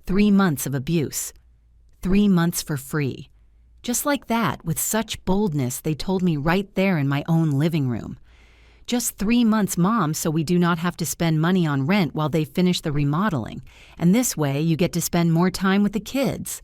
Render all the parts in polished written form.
3 months of abuse. 3 months for free. Just like that, with such boldness, they told me right there in my own living room. Just 3 months, Mom, so we do not have to spend money on rent while they finish the remodeling. And this way, you get to spend more time with the kids.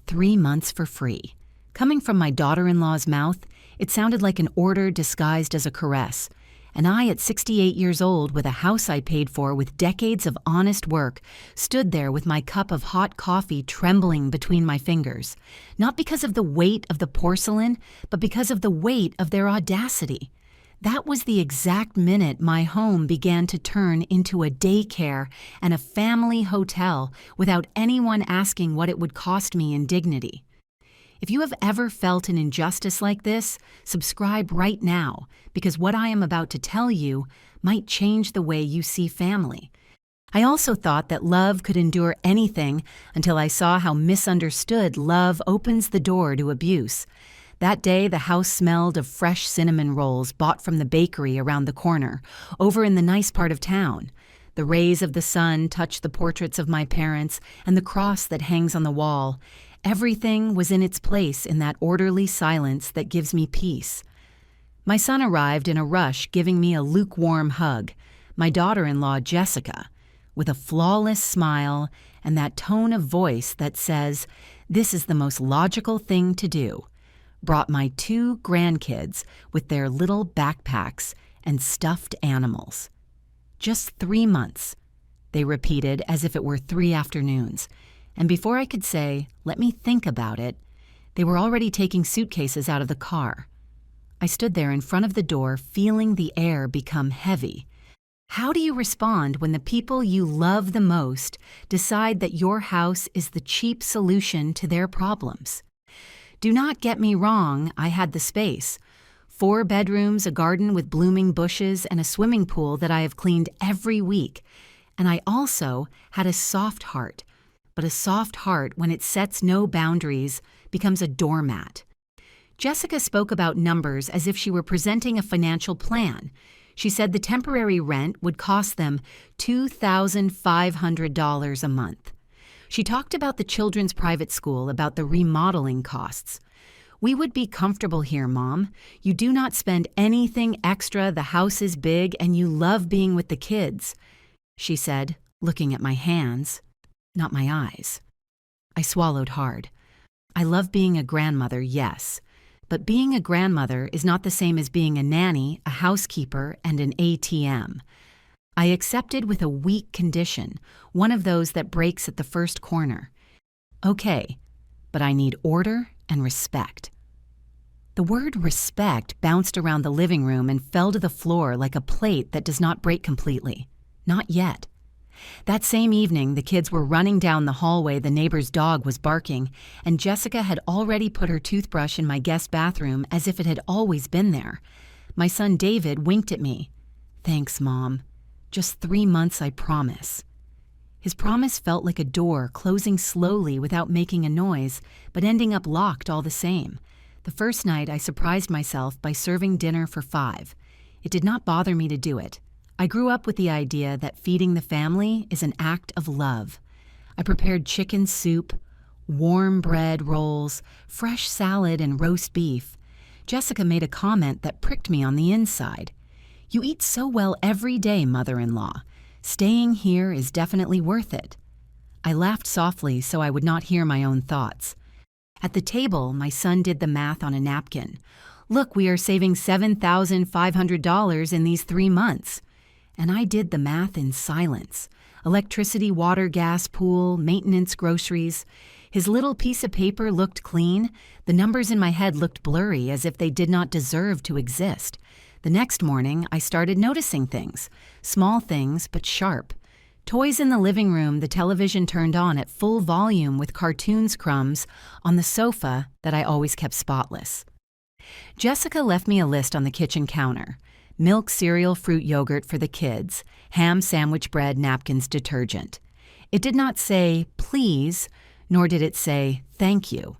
3 months for free. Coming from my daughter-in-law's mouth, it sounded like an order disguised as a caress. And I, at 68 years old, with a house I paid for with decades of honest work, stood there with my cup of hot coffee trembling between my fingers. Not because of the weight of the porcelain, but because of the weight of their audacity. That was the exact minute my home began to turn into a daycare and a family hotel without anyone asking what it would cost me in dignity. If you have ever felt an injustice like this, subscribe right now, because what I am about to tell you might change the way you see family. I also thought that love could endure anything until I saw how misunderstood love opens the door to abuse. That day, the house smelled of fresh cinnamon rolls bought from the bakery around the corner, over in the nice part of town. The rays of the sun touched the portraits of my parents and the cross that hangs on the wall. Everything was in its place in that orderly silence that gives me peace. My son arrived in a rush, giving me a lukewarm hug. My daughter-in-law, Jessica, with a flawless smile and that tone of voice that says, "This is the most logical thing to do," brought my 2 grandkids with their little backpacks and stuffed animals. Just 3 months, they repeated as if it were 3 afternoons. And before I could say, "Let me think about it," they were already taking suitcases out of the car. I stood there in front of the door, feeling the air become heavy. How do you respond when the people you love the most decide that your house is the cheap solution to their problems? Do not get me wrong, I had the space. 4 bedrooms, a garden with blooming bushes, and a swimming pool that I have cleaned every week. And I also had a soft heart. But a soft heart, when it sets no boundaries, becomes a doormat. Jessica spoke about numbers as if she were presenting a financial plan. She said the temporary rent would cost them $2,500 a month. She talked about the children's private school, about the remodeling costs. "We would be comfortable here, Mom. You do not spend anything extra, the house is big, and you love being with the kids," she said, looking at my hands. Not my eyes. I swallowed hard. I love being a grandmother, yes, but being a grandmother is not the same as being a nanny, a housekeeper, and an ATM. I accepted with a weak condition, one of those that breaks at the first corner. Okay, but I need order and respect. The word respect bounced around the living room and fell to the floor like a plate that does not break completely. Not yet. That same evening, the kids were running down the hallway, the neighbor's dog was barking, and Jessica had already put her toothbrush in my guest bathroom as if it had always been there. My son David winked at me. "Thanks, Mom. Just 3 months, I promise." His promise felt like a door closing slowly without making a noise, but ending up locked all the same. The first night, I surprised myself by serving dinner for 5. It did not bother me to do it. I grew up with the idea that feeding the family is an act of love. I prepared chicken soup, warm bread rolls, fresh salad, and roast beef. Jessica made a comment that pricked me on the inside. "You eat so well every day, mother-in-law. Staying here is definitely worth it." I laughed softly so I would not hear my own thoughts. At the table, my son did the math on a napkin. "Look, we are saving $7,500 in these 3 months. And I did the math in silence. Electricity, water, gas, pool, maintenance, groceries. His little piece of paper looked clean. The numbers in my head looked blurry, as if they did not deserve to exist. The next morning, I started noticing things. Small things, but sharp. Toys in the living room, the television turned on at full volume with cartoons crumbs on the sofa that I always kept spotless. Jessica left me a list on the kitchen counter. Milk, cereal, fruit, yogurt for the kids, ham, sandwich bread, napkins, detergent. It did not say, "Please," nor did it say, "Thank you."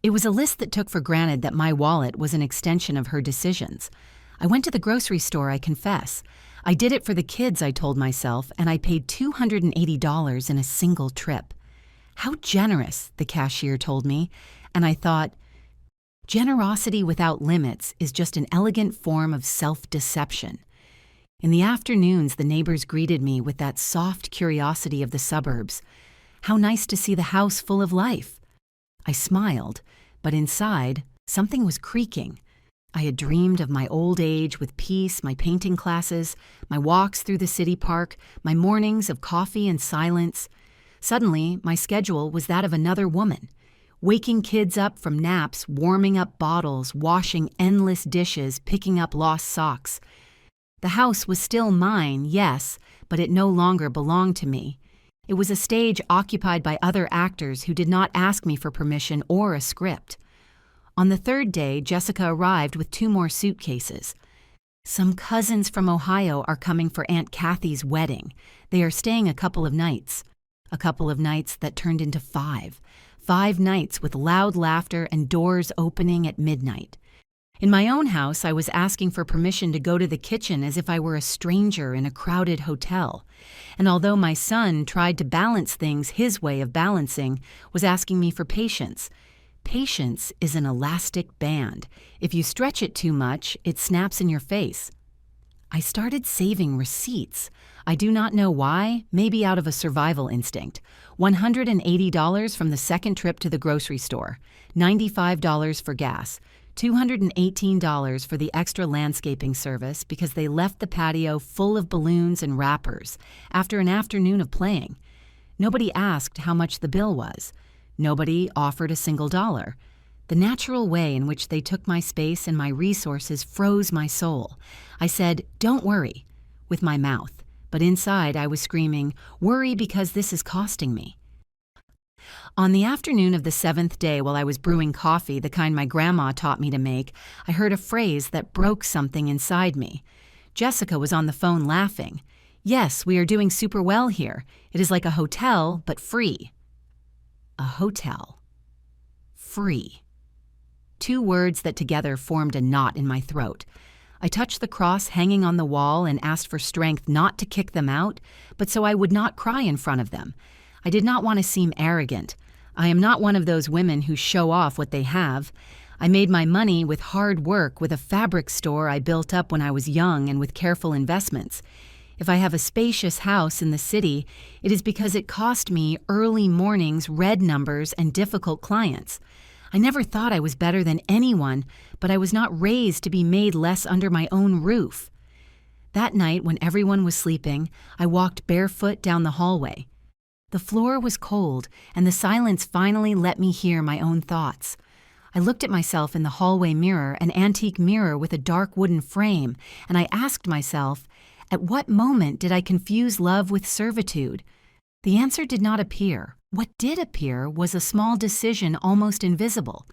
It was a list that took for granted that my wallet was an extension of her decisions. I went to the grocery store, I confess. I did it for the kids, I told myself, and I paid $280 in a single trip. How generous, the cashier told me, and I thought, generosity without limits is just an elegant form of self-deception. In the afternoons, the neighbors greeted me with that soft curiosity of the suburbs. How nice to see the house full of life. I smiled, but inside, something was creaking. I had dreamed of my old age with peace, my painting classes, my walks through the city park, my mornings of coffee and silence. Suddenly, my schedule was that of another woman. Waking kids up from naps, warming up bottles, washing endless dishes, picking up lost socks. The house was still mine, yes, but it no longer belonged to me. It was a stage occupied by other actors who did not ask me for permission or a script. On the third day, Jessica arrived with 2 more suitcases. Some cousins from Ohio are coming for Aunt Kathy's wedding. They are staying a couple of nights. A couple of nights that turned into 5. 5 nights with loud laughter and doors opening at midnight. In my own house, I was asking for permission to go to the kitchen as if I were a stranger in a crowded hotel. And although my son tried to balance things his way of balancing, was asking me for patience. Patience is an elastic band. If you stretch it too much, it snaps in your face. I started saving receipts. I do not know why, maybe out of a survival instinct. $180 from the second trip to the grocery store, $95 for gas, $218 for the extra landscaping service because they left the patio full of balloons and wrappers after an afternoon of playing. Nobody asked how much the bill was. Nobody offered a single dollar. The natural way in which they took my space and my resources froze my soul. I said, "Don't worry," with my mouth, but inside I was screaming, "Worry because this is costing me." On the afternoon of the 7th day, while I was brewing coffee, the kind my grandma taught me to make, I heard a phrase that broke something inside me. Jessica was on the phone laughing. "Yes, we are doing super well here. It is like a hotel, but free." A hotel. Free. 2 words that together formed a knot in my throat. I touched the cross hanging on the wall and asked for strength not to kick them out, but so I would not cry in front of them. I did not want to seem arrogant. I am not one of those women who show off what they have. I made my money with hard work with a fabric store I built up when I was young and with careful investments. If I have a spacious house in the city, it is because it cost me early mornings, red numbers, and difficult clients. I never thought I was better than anyone, but I was not raised to be made less under my own roof. That night, when everyone was sleeping, I walked barefoot down the hallway. The floor was cold, and the silence finally let me hear my own thoughts. I looked at myself in the hallway mirror, an antique mirror with a dark wooden frame, and I asked myself, at what moment did I confuse love with servitude? The answer did not appear. What did appear was a small decision almost invisible.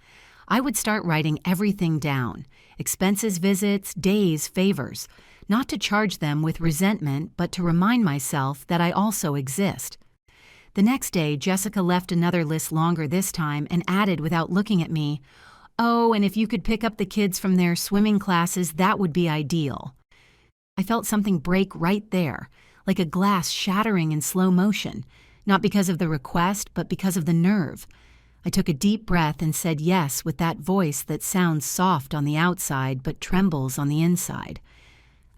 I would start writing everything down, expenses, visits, days, favors, not to charge them with resentment, but to remind myself that I also exist. The next day, Jessica left another list longer this time and added without looking at me, "Oh, and if you could pick up the kids from their swimming classes, that would be ideal." I felt something break right there, like a glass shattering in slow motion, not because of the request, but because of the nerve. I took a deep breath and said yes with that voice that sounds soft on the outside but trembles on the inside.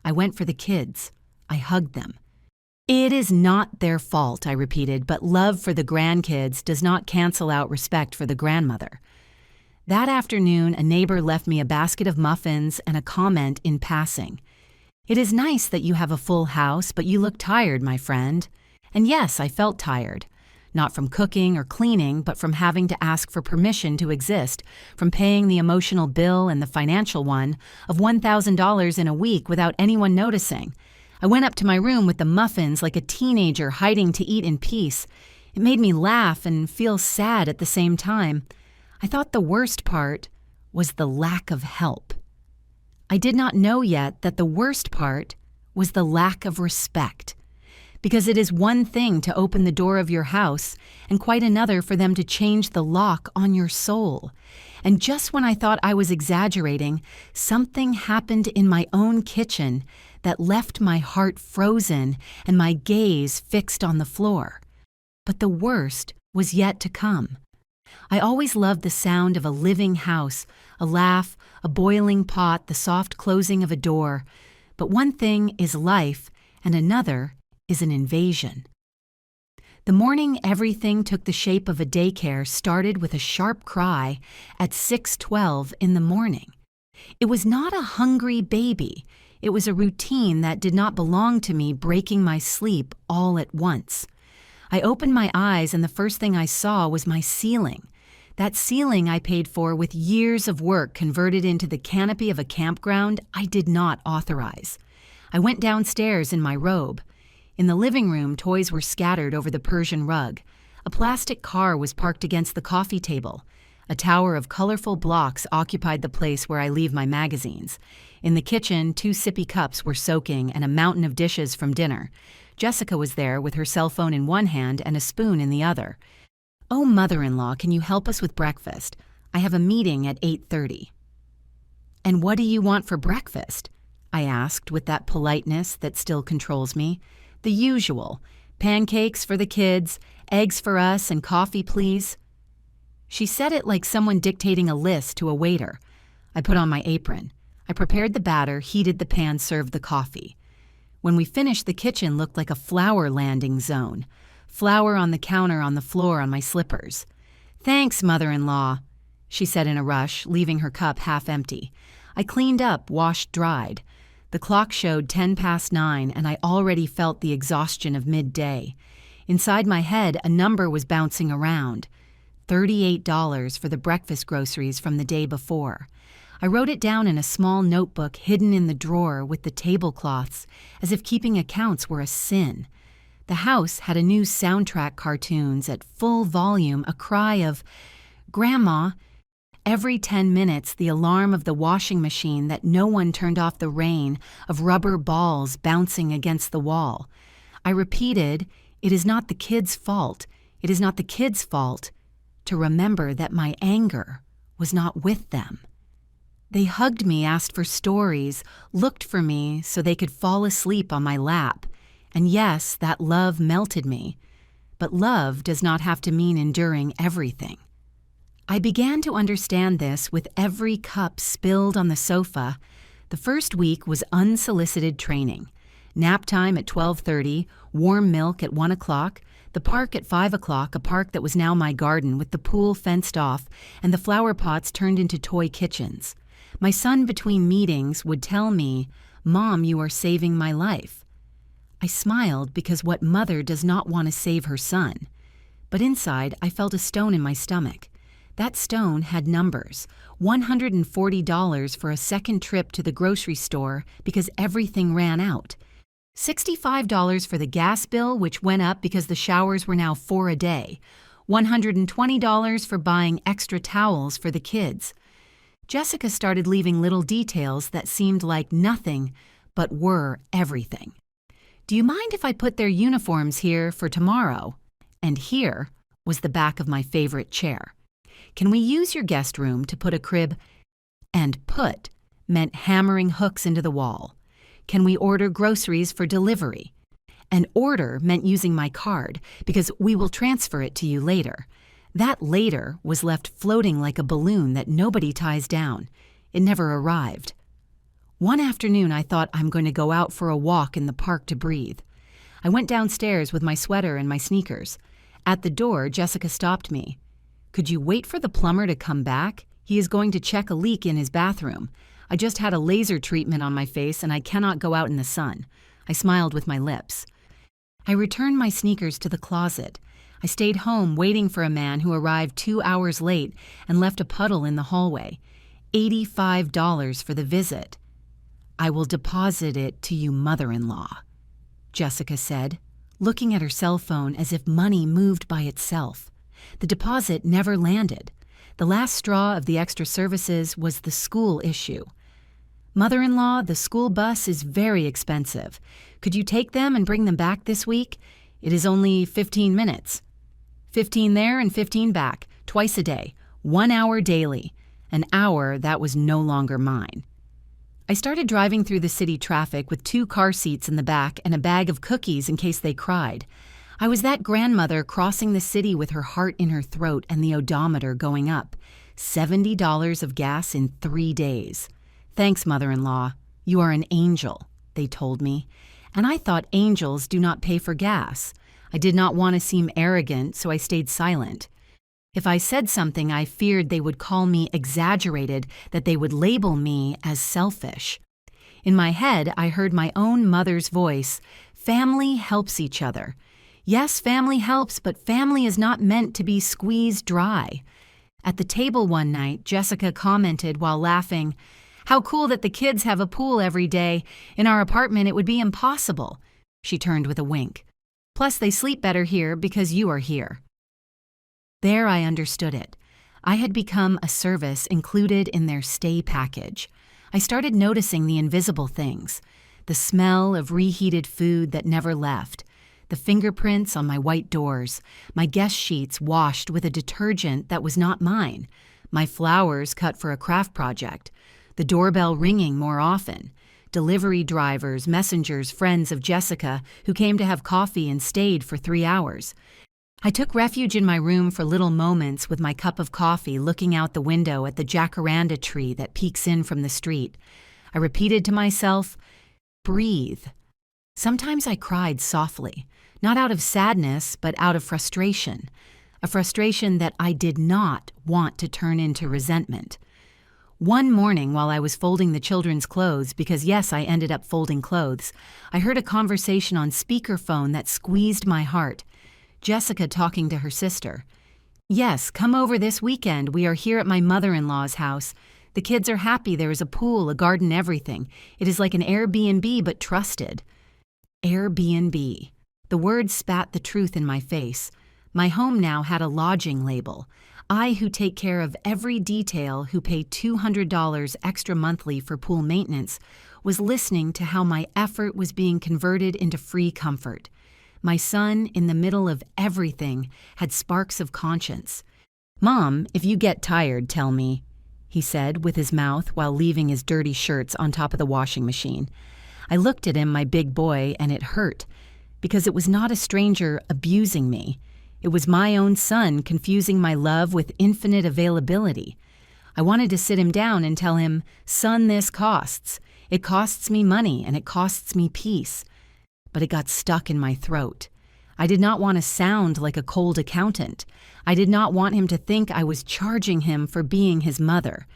I went for the kids. I hugged them. "It is not their fault," I repeated, "but love for the grandkids does not cancel out respect for the grandmother." That afternoon, a neighbor left me a basket of muffins and a comment in passing. "It is nice that you have a full house, but you look tired, my friend." And yes, I felt tired. Not from cooking or cleaning, but from having to ask for permission to exist, from paying the emotional bill and the financial one of $1,000 in a week without anyone noticing. I went up to my room with the muffins like a teenager hiding to eat in peace. It made me laugh and feel sad at the same time. I thought the worst part was the lack of help. I did not know yet that the worst part was the lack of respect. Because it is one thing to open the door of your house and quite another for them to change the lock on your soul. And just when I thought I was exaggerating, something happened in my own kitchen that left my heart frozen and my gaze fixed on the floor. But the worst was yet to come. I always loved the sound of a living house, a laugh, a boiling pot, the soft closing of a door. But one thing is life, and another is an invasion. The morning everything took the shape of a daycare started with a sharp cry at 6:12 in the morning. It was not a hungry baby. It was a routine that did not belong to me, breaking my sleep all at once. I opened my eyes and the first thing I saw was my ceiling. That ceiling I paid for with years of work converted into the canopy of a campground I did not authorize. I went downstairs in my robe. In the living room, toys were scattered over the Persian rug. A plastic car was parked against the coffee table. A tower of colorful blocks occupied the place where I leave my magazines. In the kitchen, 2 sippy cups were soaking and a mountain of dishes from dinner. Jessica was there with her cell phone in one hand and a spoon in the other. "Oh, mother-in-law, can you help us with breakfast? I have a meeting at 8:30. "And what do you want for breakfast?" I asked with that politeness that still controls me. "The usual. Pancakes for the kids, eggs for us, and coffee, please." She said it like someone dictating a list to a waiter. I put on my apron. I prepared the batter, heated the pan, served the coffee. When we finished, the kitchen looked like a flower landing zone. Flour on the counter, on the floor, on my slippers. "Thanks, mother-in-law," she said in a rush, leaving her cup half empty. I cleaned up, washed, dried. The clock showed 9:10, and I already felt the exhaustion of midday. Inside my head, a number was bouncing around. $38 for the breakfast groceries from the day before. I wrote it down in a small notebook hidden in the drawer with the tablecloths, as if keeping accounts were a sin. The house had a new soundtrack cartoons at full volume, a cry of, "Grandma." Every 10 minutes, the alarm of the washing machine that no one turned off the rain, of rubber balls bouncing against the wall. I repeated, "It is not the kids' fault. It is not the kids' fault," to remember that my anger was not with them. They hugged me, asked for stories, looked for me so they could fall asleep on my lap. And yes, that love melted me. But love does not have to mean enduring everything. I began to understand this with every cup spilled on the sofa. The first week was unsolicited training. Nap time at 12:30, warm milk at 1 o'clock, the park at 5 o'clock, a park that was now my garden with the pool fenced off and the flower pots turned into toy kitchens. My son between meetings would tell me, "Mom, you are saving my life." I smiled because what mother does not want to save her son? But inside, I felt a stone in my stomach. That stone had numbers. $140 for a second trip to the grocery store because everything ran out. $65 for the gas bill, which went up because the showers were now 4 a day. $120 for buying extra towels for the kids. Jessica started leaving little details that seemed like nothing, but were everything. "Do you mind if I put their uniforms here for tomorrow?" And here was the back of my favorite chair. "Can we use your guest room to put a crib?" And "put" meant hammering hooks into the wall. "Can we order groceries for delivery?" And "order" meant using my card, because "we will transfer it to you later." That later was left floating like a balloon that nobody ties down. It never arrived. One afternoon, I thought, I'm going to go out for a walk in the park to breathe. I went downstairs with my sweater and my sneakers. At the door, Jessica stopped me. "Could you wait for the plumber to come back? He is going to check a leak in his bathroom. I just had a laser treatment on my face and I cannot go out in the sun." I smiled with my lips. I returned my sneakers to the closet. I stayed home waiting for a man who arrived 2 hours late and left a puddle in the hallway. $85 for the visit. "I will deposit it to you, mother-in-law," Jessica said, looking at her cell phone as if money moved by itself. The deposit never landed. The last straw of the extra services was the school issue. "Mother-in-law, the school bus is very expensive. Could you take them and bring them back this week? It is only 15 minutes. 15 there and 15 back, twice a day, 1 hour daily. An hour that was no longer mine." I started driving through the city traffic with 2 car seats in the back and a bag of cookies in case they cried. I was that grandmother crossing the city with her heart in her throat and the odometer going up. $70 of gas in 3 days. Thanks, mother-in-law. You are an angel, they told me. And I thought angels do not pay for gas. I did not want to seem arrogant, so I stayed silent. If I said something, I feared they would call me exaggerated, that they would label me as selfish. In my head, I heard my own mother's voice. Family helps each other. Yes, family helps, but family is not meant to be squeezed dry. At the table one night, Jessica commented while laughing, "How cool that the kids have a pool every day. In our apartment, it would be impossible." She turned with a wink. "Plus, they sleep better here because you are here." There I understood it. I had become a service included in their stay package. I started noticing the invisible things. The smell of reheated food that never left. The fingerprints on my white doors, my guest sheets washed with a detergent that was not mine, my flowers cut for a craft project, the doorbell ringing more often, delivery drivers, messengers, friends of Jessica who came to have coffee and stayed for 3 hours. I took refuge in my room for little moments with my cup of coffee looking out the window at the jacaranda tree that peeks in from the street. I repeated to myself, "Breathe." Sometimes I cried softly, not out of sadness, but out of frustration, a frustration that I did not want to turn into resentment. One morning while I was folding the children's clothes, because yes, I ended up folding clothes, I heard a conversation on speakerphone that squeezed my heart. Jessica talking to her sister. "Yes, come over this weekend. We are here at my mother-in-law's house. The kids are happy. There is a pool, a garden, everything. It is like an Airbnb, but trusted." Airbnb. The word spat the truth in my face. My home now had a lodging label. I, who take care of every detail, who pay $200 extra monthly for pool maintenance, was listening to how my effort was being converted into free comfort. My son, in the middle of everything, had sparks of conscience. "Mom, if you get tired, tell me," he said with his mouth while leaving his dirty shirts on top of the washing machine. I looked at him, my big boy, and it hurt, because it was not a stranger abusing me. It was my own son confusing my love with infinite availability. I wanted to sit him down and tell him, "Son, this costs. It costs me money and it costs me peace." But it got stuck in my throat. I did not want to sound like a cold accountant. I did not want him to think I was charging him for being his mother.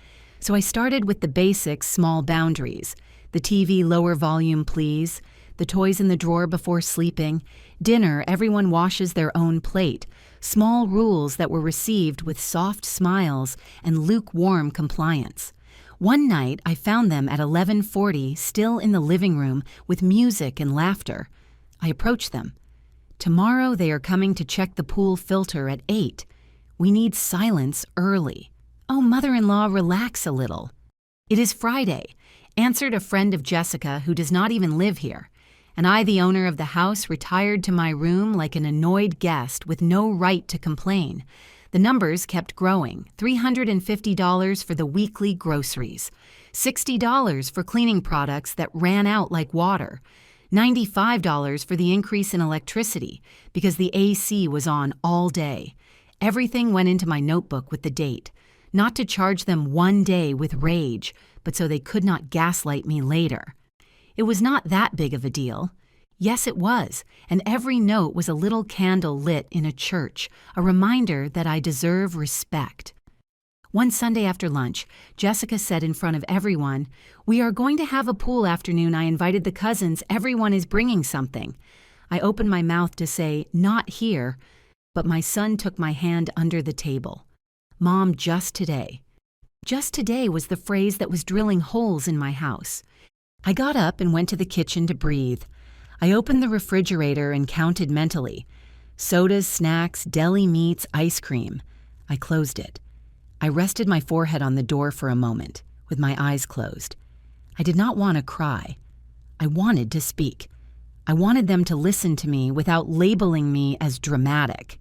So I started with the basic small boundaries. The TV lower volume, please. The toys in the drawer before sleeping. Dinner, everyone washes their own plate. Small rules that were received with soft smiles and lukewarm compliance. One night, I found them at 11:40, still in the living room with music and laughter. I approached them. "Tomorrow they are coming to check the pool filter at 8. We need silence early." "Oh, mother-in-law, relax a little." "It is Friday," answered a friend of Jessica who does not even live here. And I, the owner of the house, retired to my room like an annoyed guest with no right to complain. The numbers kept growing. $350 for the weekly groceries, $60 for cleaning products that ran out like water, $95 for the increase in electricity because the AC was on all day. Everything went into my notebook with the date, not to charge them one day with rage, but so they could not gaslight me later. It was not that big of a deal. Yes, it was, and every note was a little candle lit in a church, a reminder that I deserve respect. One Sunday after lunch, Jessica said in front of everyone, "We are going to have a pool afternoon. I invited the cousins. Everyone is bringing something." I opened my mouth to say, "Not here," but my son took my hand under the table. "Mom, just today." Just today was the phrase that was drilling holes in my house. I got up and went to the kitchen to breathe. I opened the refrigerator and counted mentally. Sodas, snacks, deli meats, ice cream. I closed it. I rested my forehead on the door for a moment, with my eyes closed. I did not want to cry. I wanted to speak. I wanted them to listen to me without labeling me as dramatic.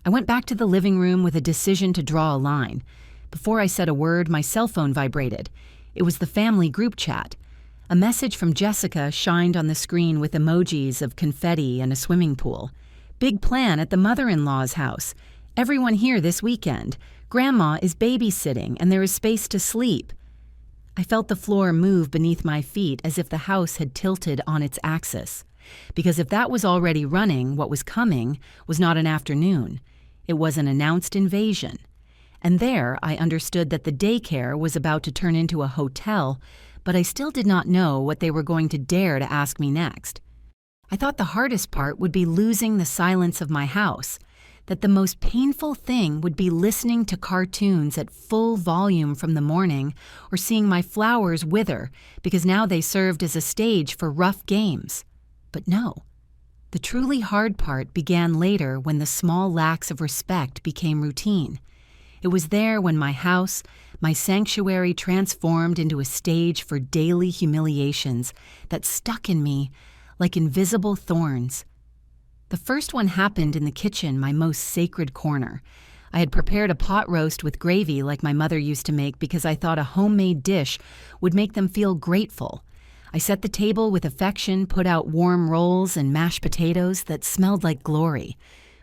I went back to the living room with a decision to draw a line. Before I said a word, my cell phone vibrated. It was the family group chat. A message from Jessica shined on the screen with emojis of confetti and a swimming pool. Big plan at the mother-in-law's house. Everyone here this weekend. Grandma is babysitting and there is space to sleep. I felt the floor move beneath my feet as if the house had tilted on its axis. Because if that was already running, what was coming was not an afternoon. It was an announced invasion. And there I understood that the daycare was about to turn into a hotel, but I still did not know what they were going to dare to ask me next. I thought the hardest part would be losing the silence of my house, that the most painful thing would be listening to cartoons at full volume from the morning or seeing my flowers wither because now they served as a stage for rough games. But no. The truly hard part began later when the small lacks of respect became routine. It was there when my house, my sanctuary, transformed into a stage for daily humiliations that stuck in me like invisible thorns. The first one happened in the kitchen, my most sacred corner. I had prepared a pot roast with gravy like my mother used to make because I thought a homemade dish would make them feel grateful. I set the table with affection, put out warm rolls and mashed potatoes that smelled like glory.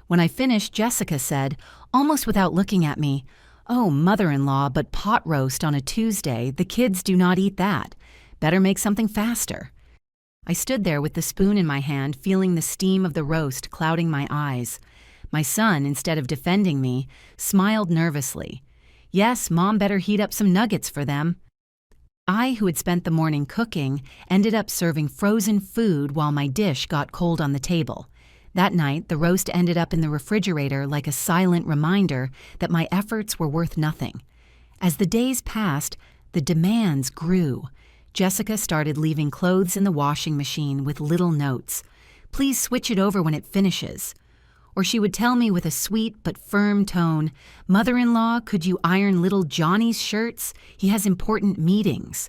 When I finished, Jessica said, almost without looking at me, "Oh, mother-in-law, but pot roast on a Tuesday, the kids do not eat that. Better make something faster." I stood there with the spoon in my hand, feeling the steam of the roast clouding my eyes. My son, instead of defending me, smiled nervously. Yes, Mom better heat up some nuggets for them. I, who had spent the morning cooking, ended up serving frozen food while my dish got cold on the table. That night, the roast ended up in the refrigerator like a silent reminder that my efforts were worth nothing. As the days passed, the demands grew. Jessica started leaving clothes in the washing machine with little notes. "Please switch it over when it finishes." Or she would tell me with a sweet but firm tone, "Mother-in-law, could you iron little Johnny's shirts? He has important meetings."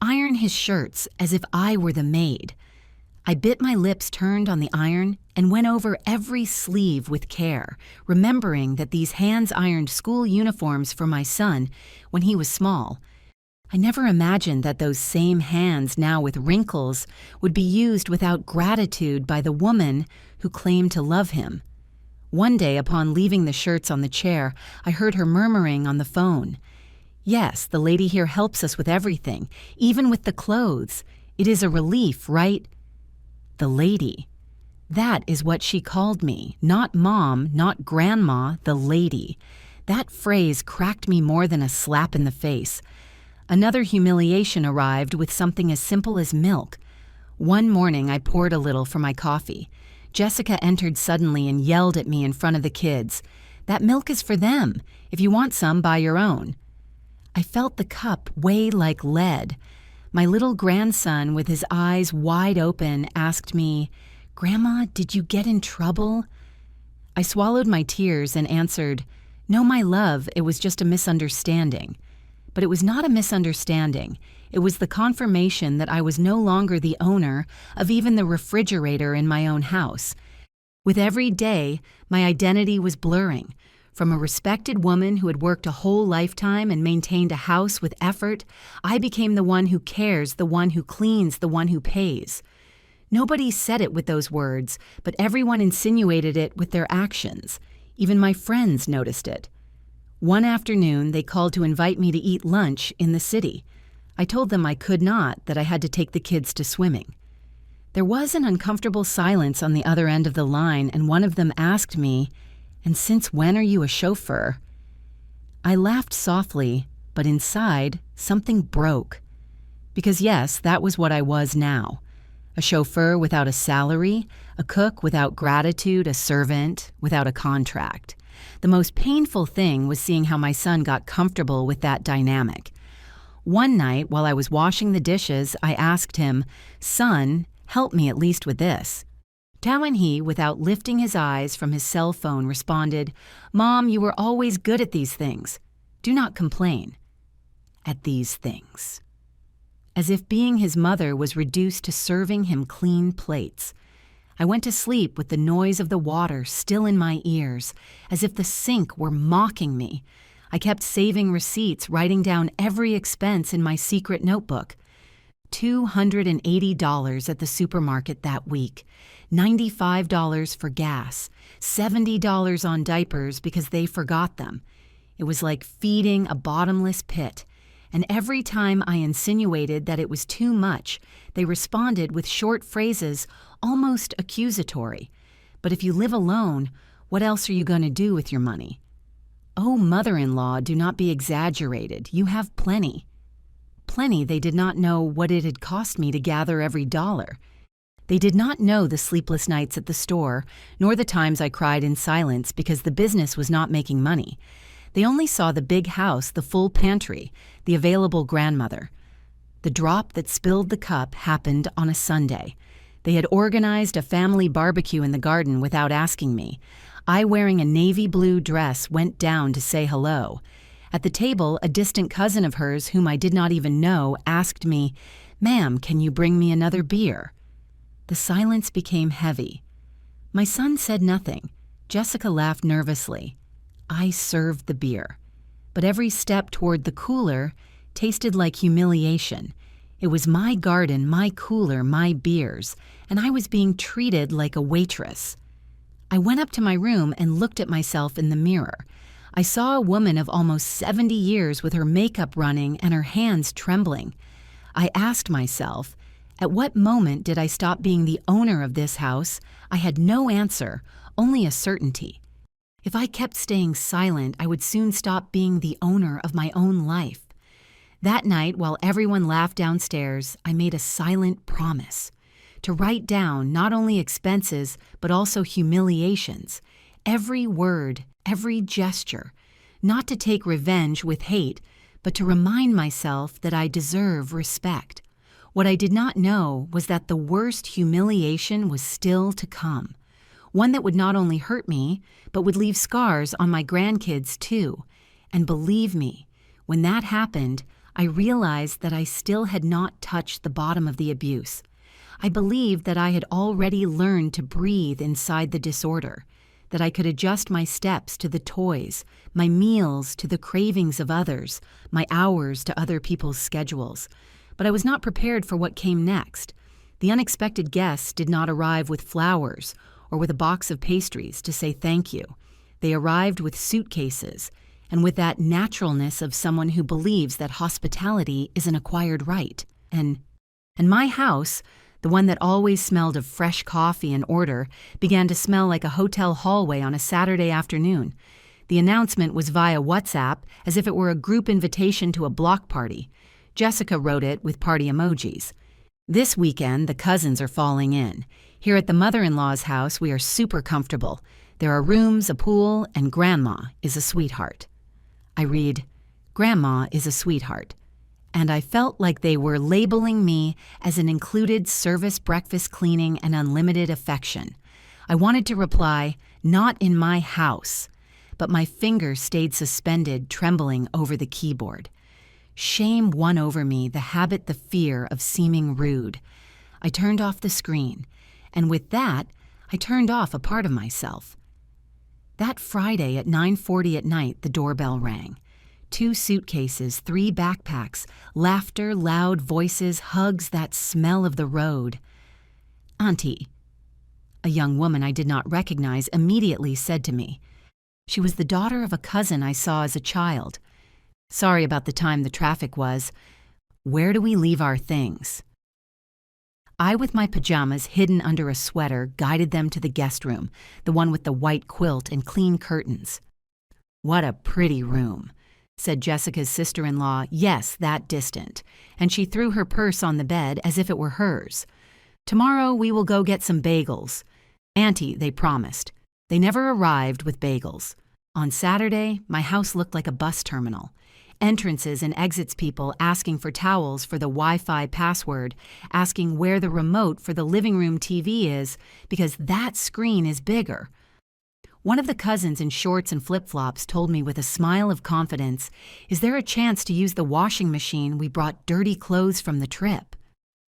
Iron his shirts as if I were the maid. I bit my lips, turned on the iron, and went over every sleeve with care, remembering that these hands ironed school uniforms for my son when he was small. I never imagined that those same hands, now with wrinkles, would be used without gratitude by the woman who claimed to love him. One day, upon leaving the shirts on the chair, I heard her murmuring on the phone, "Yes, the lady here helps us with everything, even with the clothes. It is a relief, right?" The lady. That is what she called me. Not Mom, not Grandma, the lady. That phrase cracked me more than a slap in the face. Another humiliation arrived with something as simple as milk. One morning I poured a little for my coffee. Jessica entered suddenly and yelled at me in front of the kids. "That milk is for them. If you want some, buy your own." I felt the cup weigh like lead. My little grandson, with his eyes wide open, asked me, "Grandma, did you get in trouble?" I swallowed my tears and answered, "No, my love, it was just a misunderstanding." But it was not a misunderstanding. It was the confirmation that I was no longer the owner of even the refrigerator in my own house. With every day, my identity was blurring. From a respected woman who had worked a whole lifetime and maintained a house with effort, I became the one who cares, the one who cleans, the one who pays. Nobody said it with those words, but everyone insinuated it with their actions. Even my friends noticed it. One afternoon, they called to invite me to eat lunch in the city. I told them I could not, that I had to take the kids to swimming. There was an uncomfortable silence on the other end of the line, and one of them asked me, "And since when are you a chauffeur?" I laughed softly, but inside, something broke. Because yes, that was what I was now. A chauffeur without a salary, a cook without gratitude, a servant without a contract. The most painful thing was seeing how my son got comfortable with that dynamic. One night, while I was washing the dishes, I asked him, "Son, help me at least with this." Tao and he, without lifting his eyes from his cell phone, responded, "Mom, you were always good at these things. Do not complain." At these things. As if being his mother was reduced to serving him clean plates. I went to sleep with the noise of the water still in my ears, as if the sink were mocking me. I kept saving receipts, writing down every expense in my secret notebook. $280 at the supermarket that week, $95 for gas, $70 on diapers because they forgot them. It was like feeding a bottomless pit, and every time I insinuated that it was too much, they responded with short phrases, almost accusatory. But if you live alone, what else are you going to do with your money? Oh, mother-in-law, do not be exaggerated. You have plenty. Plenty they did not know what it had cost me to gather every dollar. They did not know the sleepless nights at the store, nor the times I cried in silence because the business was not making money. They only saw the big house, the full pantry, the available grandmother. The drop that spilled the cup happened on a Sunday. They had organized a family barbecue in the garden without asking me. I, wearing a navy blue dress, went down to say hello. At the table, a distant cousin of hers, whom I did not even know, asked me, "Ma'am, can you bring me another beer?" The silence became heavy. My son said nothing. Jessica laughed nervously. I served the beer. But every step toward the cooler tasted like humiliation. It was my garden, my cooler, my beers, and I was being treated like a waitress. I went up to my room and looked at myself in the mirror. I saw a woman of almost 70 years with her makeup running and her hands trembling. I asked myself, at what moment did I stop being the owner of this house? I had no answer, only a certainty. If I kept staying silent, I would soon stop being the owner of my own life. That night, while everyone laughed downstairs, I made a silent promise to write down not only expenses, but also humiliations, every word, every gesture, not to take revenge with hate, but to remind myself that I deserve respect. What I did not know was that the worst humiliation was still to come. One that would not only hurt me, but would leave scars on my grandkids too. And believe me, when that happened, I realized that I still had not touched the bottom of the abuse. I believed that I had already learned to breathe inside the disorder, that I could adjust my steps to the toys, my meals to the cravings of others, my hours to other people's schedules. But I was not prepared for what came next. The unexpected guests did not arrive with flowers or with a box of pastries to say thank you. They arrived with suitcases, and with that naturalness of someone who believes that hospitality is an acquired right. And my house, the one that always smelled of fresh coffee and order, began to smell like a hotel hallway on a Saturday afternoon. The announcement was via WhatsApp, as if it were a group invitation to a block party. Jessica wrote it with party emojis. This weekend, the cousins are falling in. Here at the mother-in-law's house, we are super comfortable. There are rooms, a pool, and Grandma is a sweetheart. I read, Grandma is a sweetheart. And I felt like they were labeling me as an included service breakfast cleaning and unlimited affection. I wanted to reply, not in my house, but my fingers stayed suspended, trembling over the keyboard. Shame won over me, the habit, the fear of seeming rude. I turned off the screen, and with that, I turned off a part of myself. That Friday at 9:40 at night, the doorbell rang. 2 suitcases, 3 backpacks, laughter, loud voices, hugs, that smell of the road. Auntie, a young woman I did not recognize immediately said to me. She was the daughter of a cousin I saw as a child. Sorry about the time the traffic was. Where do we leave our things? I, with my pajamas hidden under a sweater, guided them to the guest room, the one with the white quilt and clean curtains. What a pretty room, said Jessica's sister-in-law, yes, that distant, and she threw her purse on the bed as if it were hers. Tomorrow we will go get some bagels. Auntie, they promised. They never arrived with bagels. On Saturday, my house looked like a bus terminal. Entrances and exits people asking for towels for the Wi-Fi password, asking where the remote for the living room TV is because that screen is bigger. One of the cousins in shorts and flip-flops told me with a smile of confidence, "Is there a chance to use the washing machine? We brought dirty clothes from the trip."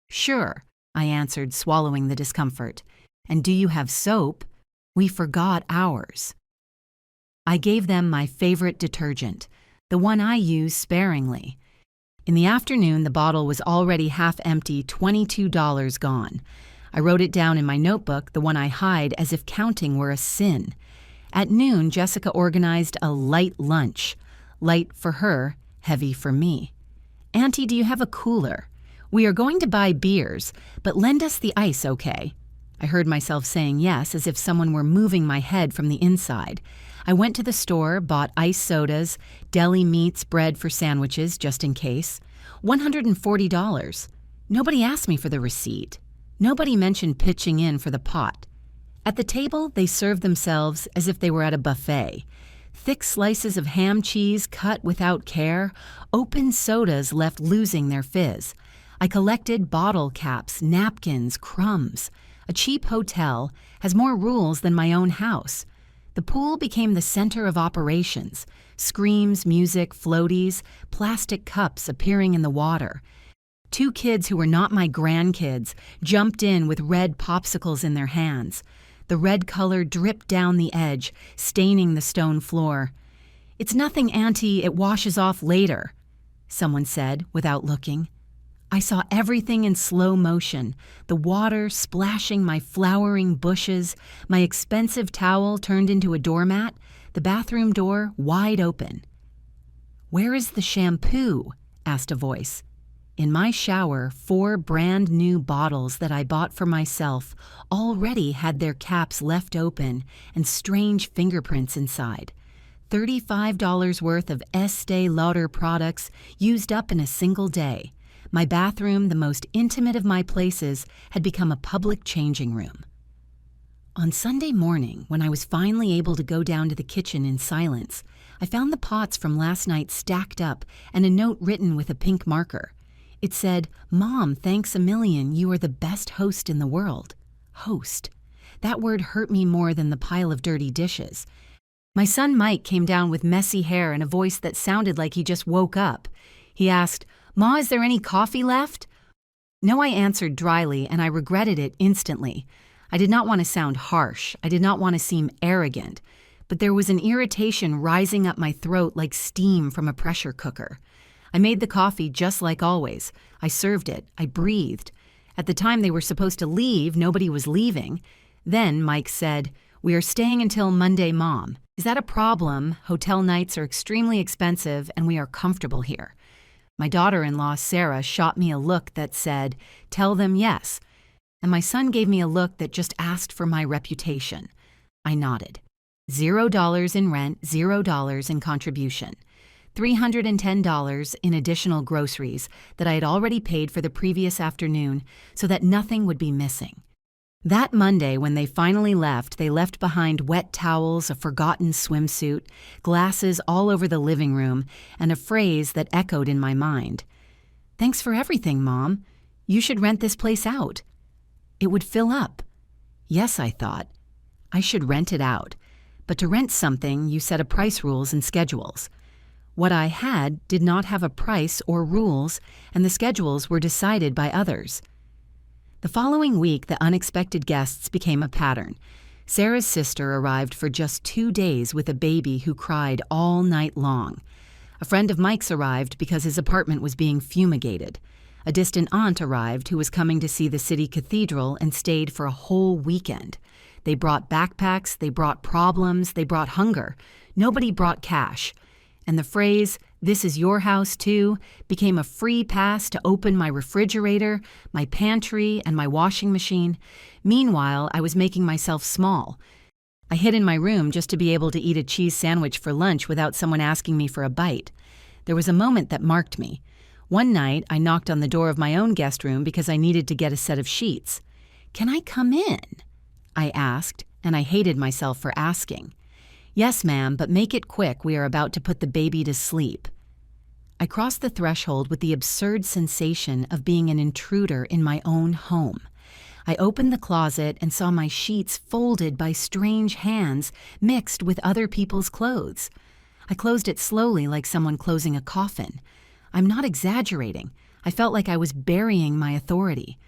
"Sure," I answered, swallowing the discomfort. "And do you have soap? We forgot ours." I gave them my favorite detergent, the one I use sparingly. In the afternoon, the bottle was already half empty, $22 gone. I wrote it down in my notebook, the one I hide, as if counting were a sin. At noon, Jessica organized a light lunch. Light for her, heavy for me. "Auntie, do you have a cooler? We are going to buy beers, but lend us the ice, okay?" I heard myself saying yes, as if someone were moving my head from the inside. I went to the store, bought ice sodas, deli meats, bread for sandwiches, just in case. $140. Nobody asked me for the receipt. Nobody mentioned pitching in for the pot. At the table, they served themselves as if they were at a buffet. Thick slices of ham cheese cut without care, open sodas left losing their fizz. I collected bottle caps, napkins, crumbs. A cheap hotel has more rules than my own house. The pool became the center of operations. Screams, music, floaties, plastic cups appearing in the water. 2 kids who were not my grandkids jumped in with red popsicles in their hands. The red color dripped down the edge, staining the stone floor. "It's nothing, Auntie, it washes off later," someone said without looking. I saw everything in slow motion, the water splashing my flowering bushes, my expensive towel turned into a doormat, the bathroom door wide open. "Where is the shampoo?" asked a voice. In my shower, 4 brand new bottles that I bought for myself already had their caps left open and strange fingerprints inside. $35 worth of Estee Lauder products used up in a single day. My bathroom, the most intimate of my places, had become a public changing room. On Sunday morning, when I was finally able to go down to the kitchen in silence, I found the pots from last night stacked up and a note written with a pink marker. It said, "Mom, thanks a million. You are the best host in the world." Host. That word hurt me more than the pile of dirty dishes. My son Mike came down with messy hair and a voice that sounded like he just woke up. He asked, "Ma, is there any coffee left?" No, I answered dryly, and I regretted it instantly. I did not want to sound harsh. I did not want to seem arrogant. But there was an irritation rising up my throat like steam from a pressure cooker. I made the coffee just like always. I served it. I breathed. At the time they were supposed to leave, nobody was leaving. Then Mike said, "We are staying until Monday, Mom. Is that a problem? Hotel nights are extremely expensive, and we are comfortable here." My daughter-in-law, Sarah, shot me a look that said, "Tell them yes." And my son gave me a look that just asked for my reputation. I nodded. $0 in rent, $0 in contribution. $310 in additional groceries that I had already paid for the previous afternoon so that nothing would be missing. That Monday, when they finally left, they left behind wet towels, a forgotten swimsuit, glasses all over the living room, and a phrase that echoed in my mind. "Thanks for everything, Mom. You should rent this place out." It would fill up. Yes, I thought. I should rent it out. But to rent something, you set a price, rules, and schedules. What I had did not have a price or rules, and the schedules were decided by others. The following week, the unexpected guests became a pattern. Sarah's sister arrived for just 2 days with a baby who cried all night long. A friend of Mike's arrived because his apartment was being fumigated. A distant aunt arrived who was coming to see the city cathedral and stayed for a whole weekend. They brought backpacks, they brought problems, they brought hunger. Nobody brought cash. And the phrase, "This is your house too," became a free pass to open my refrigerator, my pantry, and my washing machine. Meanwhile, I was making myself small. I hid in my room just to be able to eat a cheese sandwich for lunch without someone asking me for a bite. There was a moment that marked me. One night, I knocked on the door of my own guest room because I needed to get a set of sheets. "Can I come in?" I asked, and I hated myself for asking. "Yes, ma'am, but make it quick. We are about to put the baby to sleep." I crossed the threshold with the absurd sensation of being an intruder in my own home. I opened the closet and saw my sheets folded by strange hands mixed with other people's clothes. I closed it slowly like someone closing a coffin. I'm not exaggerating. I felt like I was burying my authority.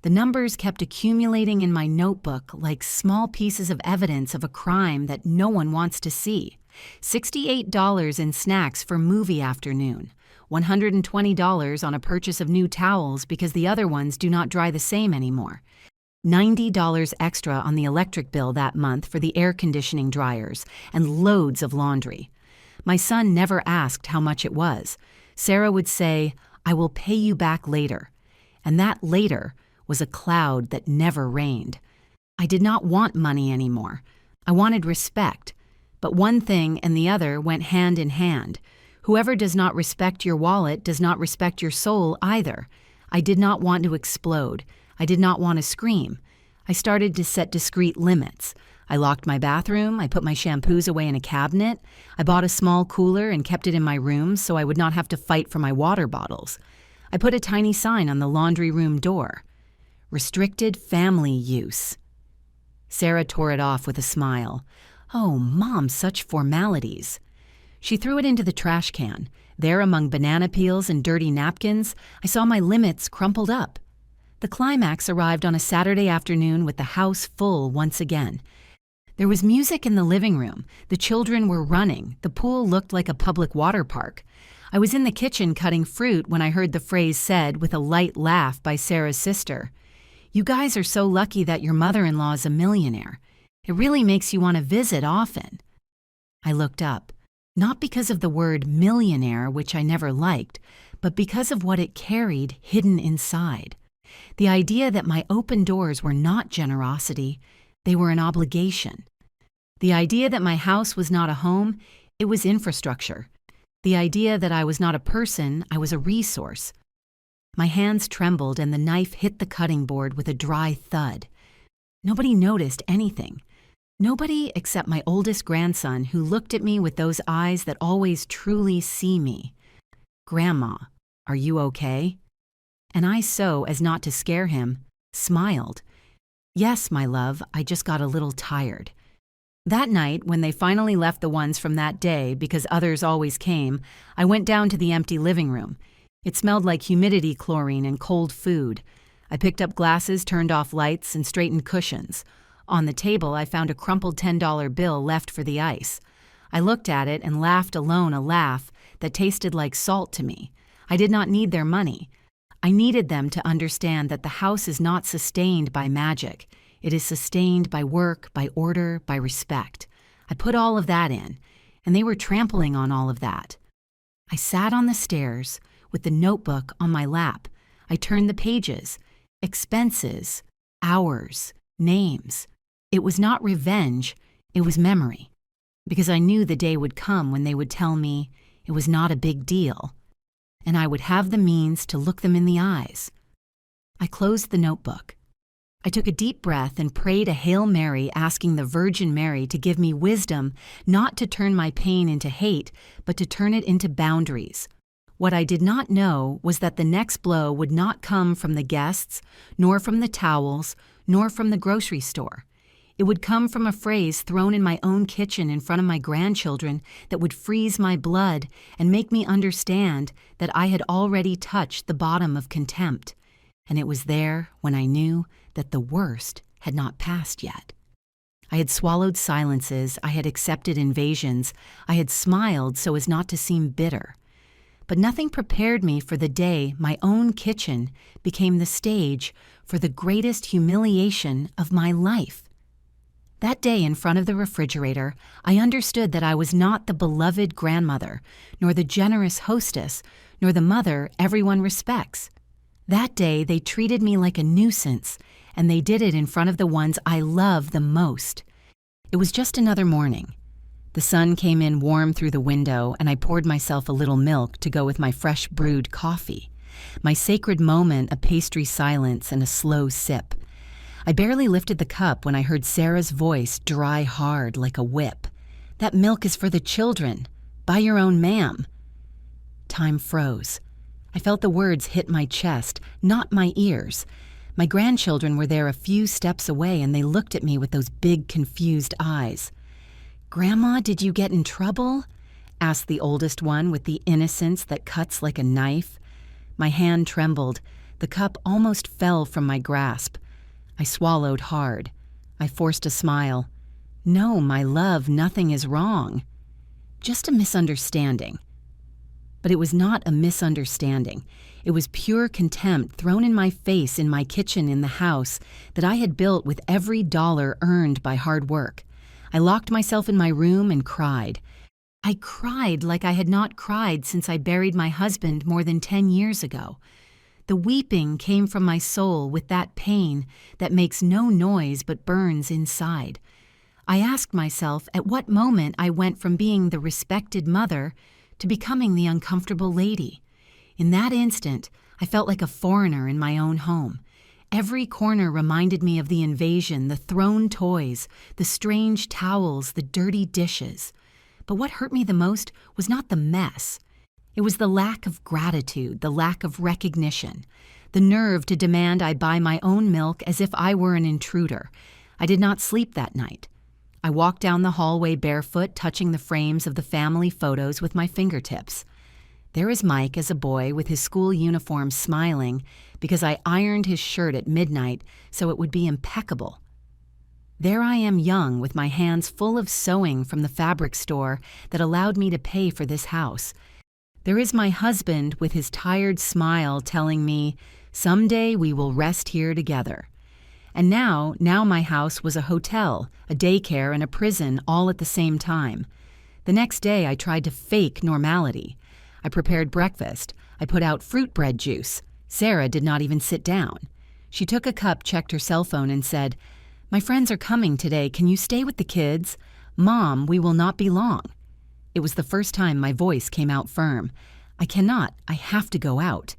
The numbers kept accumulating in my notebook like small pieces of evidence of a crime that no one wants to see. $68 in snacks for movie afternoon. $120 on a purchase of new towels because the other ones do not dry the same anymore. $90 extra on the electric bill that month for the air conditioning dryers, and loads of laundry. My son never asked how much it was. Sarah would say, "I will pay you back later." And that later was a cloud that never rained. I did not want money anymore. I wanted respect. But one thing and the other went hand in hand. Whoever does not respect your wallet does not respect your soul either. I did not want to explode. I did not want to scream. I started to set discreet limits. I locked my bathroom. I put my shampoos away in a cabinet. I bought a small cooler and kept it in my room so I would not have to fight for my water bottles. I put a tiny sign on the laundry room door. Restricted family use. Sarah tore it off with a smile. "Oh, Mom, such formalities." She threw it into the trash can. There, among banana peels and dirty napkins, I saw my limits crumpled up. The climax arrived on a Saturday afternoon with the house full once again. There was music in the living room. The children were running. The pool looked like a public water park. I was in the kitchen cutting fruit when I heard the phrase said with a light laugh by Sarah's sister. "You guys are so lucky that your mother-in-law is a millionaire. It really makes you want to visit often." I looked up, not because of the word millionaire, which I never liked, but because of what it carried hidden inside. The idea that my open doors were not generosity, they were an obligation. The idea that my house was not a home, it was infrastructure. The idea that I was not a person, I was a resource. My hands trembled and the knife hit the cutting board with a dry thud. Nobody noticed anything. Nobody except my oldest grandson, who looked at me with those eyes that always truly see me. "Grandma, are you okay?" And I, so as not to scare him, smiled. "Yes, my love, I just got a little tired." That night, when they finally left the ones from that day because others always came, I went down to the empty living room. It smelled like humidity chlorine and cold food. I picked up glasses, turned off lights, and straightened cushions. On the table, I found a crumpled $10 bill left for the ice. I looked at it and laughed alone a laugh that tasted like salt to me. I did not need their money. I needed them to understand that the house is not sustained by magic. It is sustained by work, by order, by respect. I put all of that in, and they were trampling on all of that. I sat on the stairs with the notebook on my lap. I turned the pages. Expenses, hours, names. It was not revenge, it was memory. Because I knew the day would come when they would tell me it was not a big deal, and I would have the means to look them in the eyes. I closed the notebook. I took a deep breath and prayed a Hail Mary, asking the Virgin Mary to give me wisdom not to turn my pain into hate, but to turn it into boundaries. What I did not know was that the next blow would not come from the guests, nor from the towels, nor from the grocery store. It would come from a phrase thrown in my own kitchen in front of my grandchildren that would freeze my blood and make me understand that I had already touched the bottom of contempt. And it was there when I knew that the worst had not passed yet. I had swallowed silences, I had accepted invasions, I had smiled so as not to seem bitter. But nothing prepared me for the day my own kitchen became the stage for the greatest humiliation of my life. That day in front of the refrigerator, I understood that I was not the beloved grandmother, nor the generous hostess, nor the mother everyone respects. That day they treated me like a nuisance, and they did it in front of the ones I love the most. It was just another morning. The sun came in warm through the window, and I poured myself a little milk to go with my fresh brewed coffee. My sacred moment, a pastry silence and a slow sip. I barely lifted the cup when I heard Sarah's voice dry hard like a whip. "That milk is for the children. Buy your own, ma'am." Time froze. I felt the words hit my chest, not my ears. My grandchildren were there a few steps away, and they looked at me with those big, confused eyes. "Grandma, did you get in trouble?" asked the oldest one with the innocence that cuts like a knife. My hand trembled. The cup almost fell from my grasp. I swallowed hard. I forced a smile. "No, my love, nothing is wrong. Just a misunderstanding." But it was not a misunderstanding. It was pure contempt thrown in my face in my kitchen in the house that I had built with every dollar earned by hard work. I locked myself in my room and cried. I cried like I had not cried since I buried my husband more than 10 years ago. The weeping came from my soul with that pain that makes no noise but burns inside. I asked myself at what moment I went from being the respected mother to becoming the uncomfortable lady. In that instant, I felt like a foreigner in my own home. Every corner reminded me of the invasion, the thrown toys, the strange towels, the dirty dishes. But what hurt me the most was not the mess. It was the lack of gratitude, the lack of recognition, the nerve to demand I buy my own milk as if I were an intruder. I did not sleep that night. I walked down the hallway barefoot, touching the frames of the family photos with my fingertips. There is Mike as a boy with his school uniform smiling because I ironed his shirt at midnight so it would be impeccable. There I am young with my hands full of sewing from the fabric store that allowed me to pay for this house. There is my husband with his tired smile telling me, "Someday we will rest here together." And now my house was a hotel, a daycare, and a prison all at the same time. The next day I tried to fake normality. I prepared breakfast. I put out fruit bread juice. Sarah did not even sit down. She took a cup, checked her cell phone, and said, "My friends are coming today. Can you stay with the kids? Mom, we will not be long." It was the first time my voice came out firm. "I cannot. I have to go out."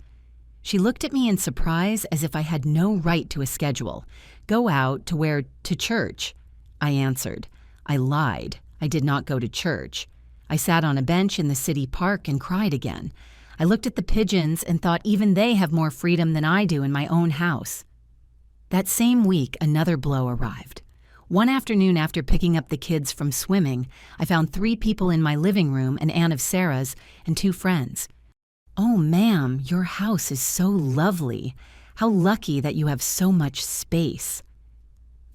She looked at me in surprise as if I had no right to a schedule. "Go out to where? To church." I answered. I lied. I did not go to church. I sat on a bench in the city park and cried again. I looked at the pigeons and thought even they have more freedom than I do in my own house. That same week, another blow arrived. One afternoon after picking up the kids from swimming, I found 3 people in my living room, an aunt of Sarah's, and 2 friends. "Oh, ma'am, your house is so lovely. How lucky that you have so much space."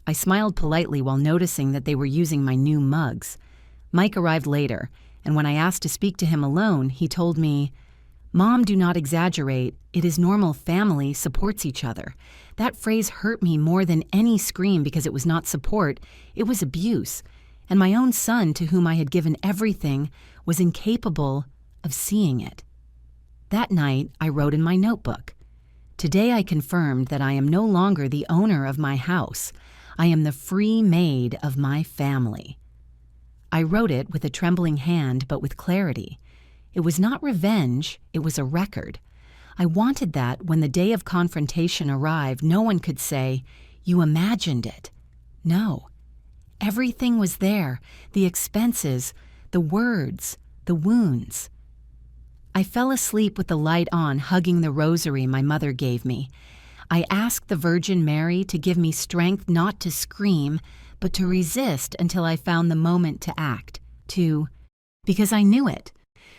I smiled politely while noticing that they were using my new mugs. Mike arrived later, and when I asked to speak to him alone, he told me, "Mom, do not exaggerate. It is normal. Family supports each other." That phrase hurt me more than any scream because it was not support, it was abuse. And my own son, to whom I had given everything, was incapable of seeing it. That night, I wrote in my notebook, "Today I confirmed that I am no longer the owner of my house. I am the free maid of my family." I wrote it with a trembling hand, but with clarity. It was not revenge, it was a record. I wanted that when the day of confrontation arrived, no one could say, "You imagined it." No. Everything was there, the expenses, the words, the wounds. I fell asleep with the light on, hugging the rosary my mother gave me. I asked the Virgin Mary to give me strength not to scream, but to resist until I found the moment to act, because I knew it.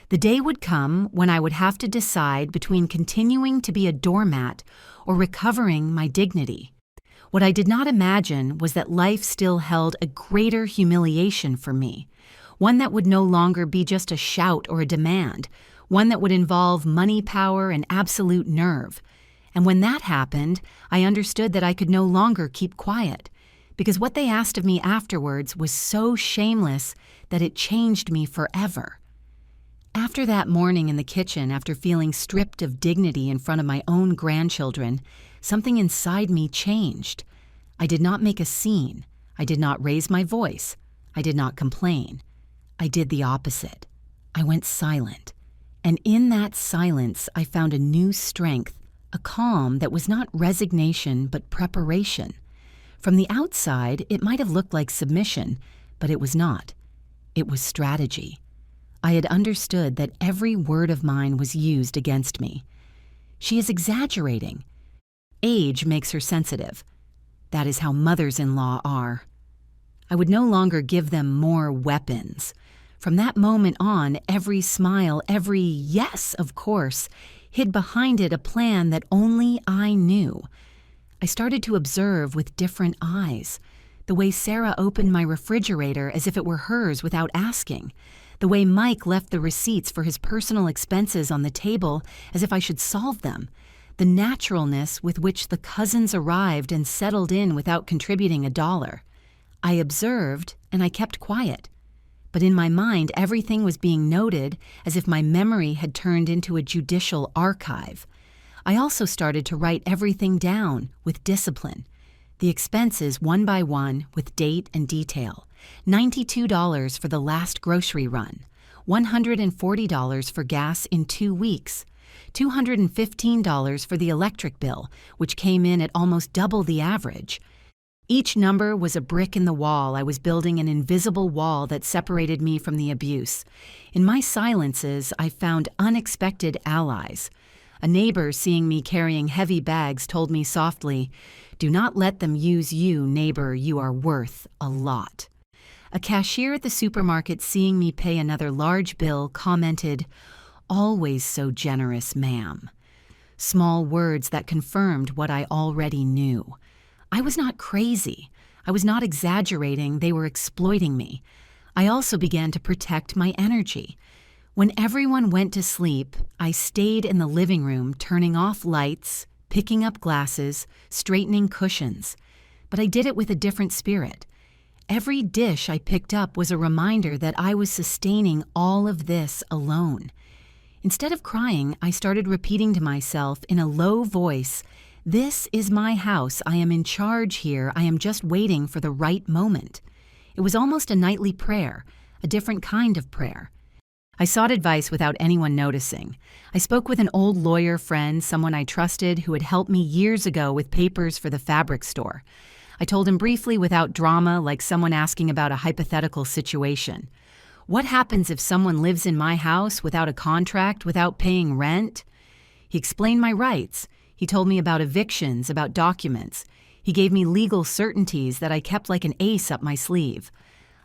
The day would come when I would have to decide between continuing to be a doormat or recovering my dignity. What I did not imagine was that life still held a greater humiliation for me, one that would no longer be just a shout or a demand, one that would involve money power and absolute nerve. And when that happened, I understood that I could no longer keep quiet, because what they asked of me afterwards was so shameless that it changed me forever. After that morning in the kitchen, after feeling stripped of dignity in front of my own grandchildren, something inside me changed. I did not make a scene. I did not raise my voice. I did not complain. I did the opposite. I went silent. And in that silence, I found a new strength, a calm that was not resignation but preparation. From the outside, it might have looked like submission, but it was not. It was strategy. I had understood that every word of mine was used against me. She is exaggerating. Age makes her sensitive. That is how mothers-in-law are. I would no longer give them more weapons. From that moment on, every smile, every "yes, of course," hid behind it a plan that only I knew. I started to observe with different eyes, the way Sarah opened my refrigerator as if it were hers without asking, The way Mike left the receipts for his personal expenses on the table as if I should solve them. The naturalness with which the cousins arrived and settled in without contributing $1. I observed, and I kept quiet. But in my mind, everything was being noted as if my memory had turned into a judicial archive. I also started to write everything down with discipline. The expenses one by one with date and detail. $92 for the last grocery run. $140 for gas in 2 weeks. $215 for the electric bill, which came in at almost double the average. Each number was a brick in the wall. I was building an invisible wall that separated me from the abuse. In my silences, I found unexpected allies. A neighbor, seeing me carrying heavy bags, told me softly, "Do not let them use you, neighbor. You are worth a lot." A cashier at the supermarket, seeing me pay another large bill, commented, "Always so generous, ma'am." Small words that confirmed what I already knew. I was not crazy. I was not exaggerating. They were exploiting me. I also began to protect my energy. When everyone went to sleep, I stayed in the living room, turning off lights, picking up glasses, straightening cushions. But I did it with a different spirit. Every dish I picked up was a reminder that I was sustaining all of this alone. Instead of crying, I started repeating to myself in a low voice, "This is my house. I am in charge here. I am just waiting for the right moment." It was almost a nightly prayer, a different kind of prayer. I sought advice without anyone noticing. I spoke with an old lawyer friend, someone I trusted who had helped me years ago with papers for the fabric store. I told him briefly without drama, like someone asking about a hypothetical situation. What happens if someone lives in my house without a contract, without paying rent? He explained my rights. He told me about evictions, about documents. He gave me legal certainties that I kept like an ace up my sleeve.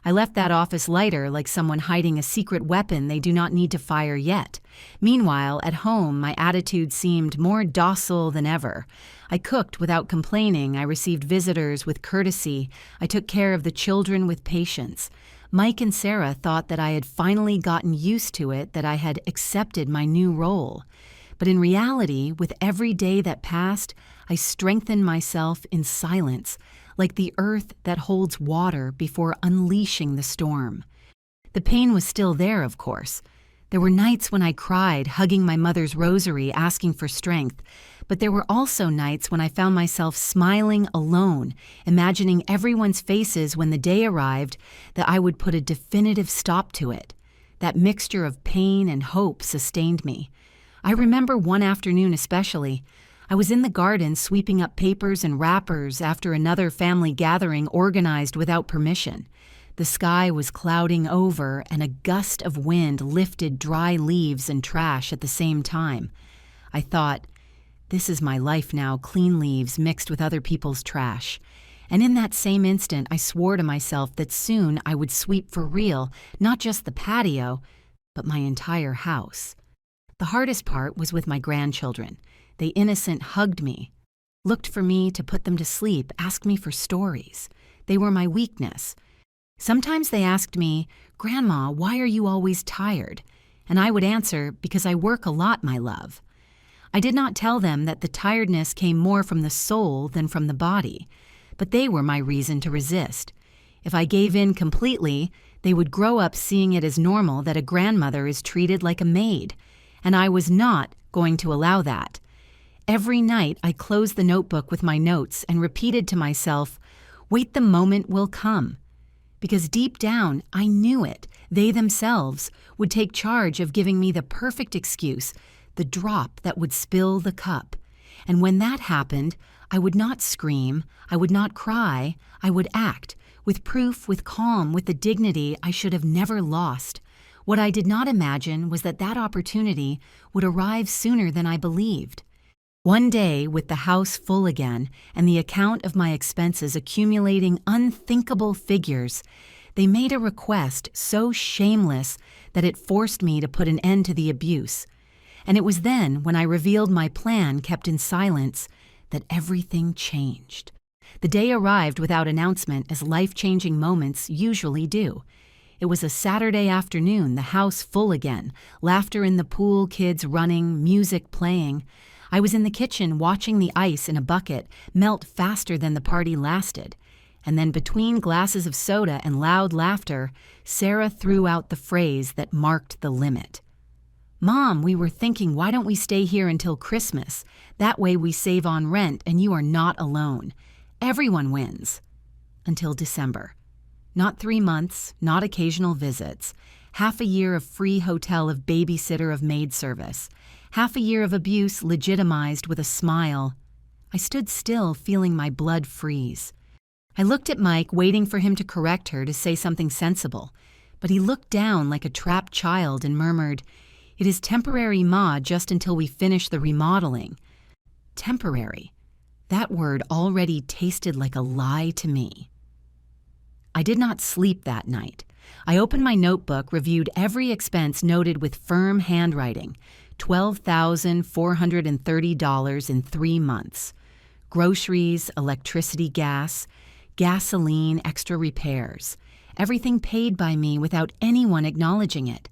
I left that office lighter, like someone hiding a secret weapon they do not need to fire yet. Meanwhile, at home, my attitude seemed more docile than ever. I cooked without complaining. I received visitors with courtesy. I took care of the children with patience. Mike and Sarah thought that I had finally gotten used to it, that I had accepted my new role. But in reality, with every day that passed, I strengthened myself in silence, like the earth that holds water before unleashing the storm. The pain was still there, of course. There were nights when I cried, hugging my mother's rosary, asking for strength. But there were also nights when I found myself smiling alone, imagining everyone's faces when the day arrived that I would put a definitive stop to it. That mixture of pain and hope sustained me. I remember one afternoon especially. I was in the garden sweeping up papers and wrappers after another family gathering organized without permission. The sky was clouding over, and a gust of wind lifted dry leaves and trash at the same time. I thought, this is my life now, clean leaves mixed with other people's trash. And in that same instant, I swore to myself that soon I would sweep for real, not just the patio, but my entire house. The hardest part was with my grandchildren. They innocent hugged me, looked for me to put them to sleep, asked me for stories. They were my weakness. Sometimes they asked me, "Grandma, why are you always tired?" And I would answer, "Because I work a lot, my love." I did not tell them that the tiredness came more from the soul than from the body, but they were my reason to resist. If I gave in completely, they would grow up seeing it as normal that a grandmother is treated like a maid, and I was not going to allow that. Every night I closed the notebook with my notes and repeated to myself, "Wait, the moment will come." Because deep down, I knew it. They themselves would take charge of giving me the perfect excuse, the drop that would spill the cup. And when that happened, I would not scream, I would not cry, I would act, with proof, with calm, with the dignity I should have never lost. What I did not imagine was that that opportunity would arrive sooner than I believed. One day, with the house full again and the account of my expenses accumulating unthinkable figures, they made a request so shameless that it forced me to put an end to the abuse. And it was then, when I revealed my plan kept in silence, that everything changed. The day arrived without announcement, as life-changing moments usually do. It was a Saturday afternoon, the house full again, laughter in the pool, kids running, music playing. I was in the kitchen watching the ice in a bucket melt faster than the party lasted. And then between glasses of soda and loud laughter, Sarah threw out the phrase that marked the limit. "Mom, we were thinking, why don't we stay here until Christmas? That way we save on rent and you are not alone. Everyone wins." Until December. Not 3 months, not occasional visits. Half a year of free hotel of babysitter of maid service. Half a year of abuse legitimized with a smile. I stood still, feeling my blood freeze. I looked at Mike, waiting for him to correct her, to say something sensible. But he looked down like a trapped child and murmured, "It is temporary, Ma, just until we finish the remodeling." Temporary. That word already tasted like a lie to me. I did not sleep that night. I opened my notebook, reviewed every expense noted with firm handwriting. $12,430 in 3 months. Groceries, electricity, gas, gasoline, extra repairs. Everything paid by me without anyone acknowledging it.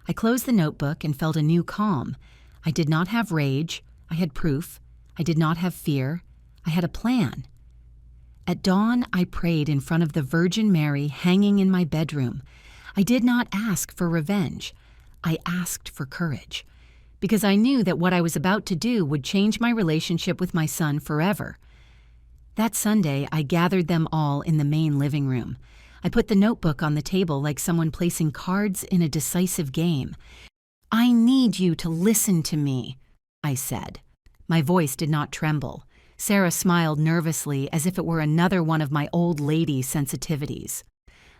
I closed the notebook and felt a new calm. I did not have rage. I had proof. I did not have fear. I had a plan. At dawn, I prayed in front of the Virgin Mary hanging in my bedroom. I did not ask for revenge. I asked for courage, because I knew that what I was about to do would change my relationship with my son forever. That Sunday, I gathered them all in the main living room. I put the notebook on the table like someone placing cards in a decisive game. "I need you to listen to me," I said. My voice did not tremble. Sarah smiled nervously, as if it were another one of my old lady sensitivities.